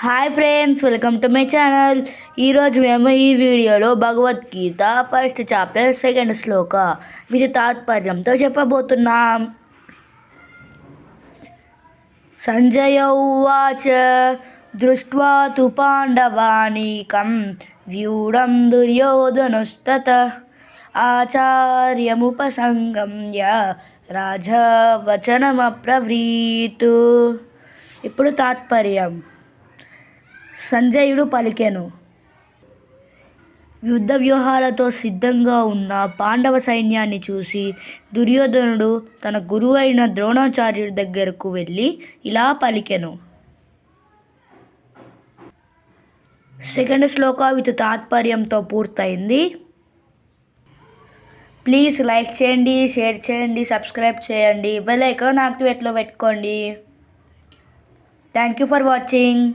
Hi friends, welcome to my channel. ఈరోజు మేము ఈ వీడియోలో భగవద్గీత ఫస్ట్ చాప్టర్ సెకండ్ శ్లోక విత్ తాత్పర్యంతో చెప్పబోతున్నాం. సంజయ ఉవాచ దృష్ట్వా తు పాండవానీకం వ్యూఢం దుర్యోధనస్తతః ఆచార్యముపసంగమ్య రాజవచనమబ్రవీత్. ఇప్పుడు తాత్పర్యం. సంజయుడు పలికెను. యుద్ధ వ్యూహాలతో సిద్ధంగా ఉన్న పాండవ సైన్యాన్ని చూసి దుర్యోధనుడు తన గురువైన ద్రోణాచార్యుడి దగ్గరకు వెళ్ళి ఇలా పలికెను. సెకండ్ శ్లోక విత్ తాత్పర్యంతో పూర్తయింది. ప్లీజ్ లైక్ చేయండి, షేర్ చేయండి, సబ్స్క్రైబ్ చేయండి, బెల్ ఐకాన్ యాక్టివేట్లో పెట్టుకోండి. Thank you for watching.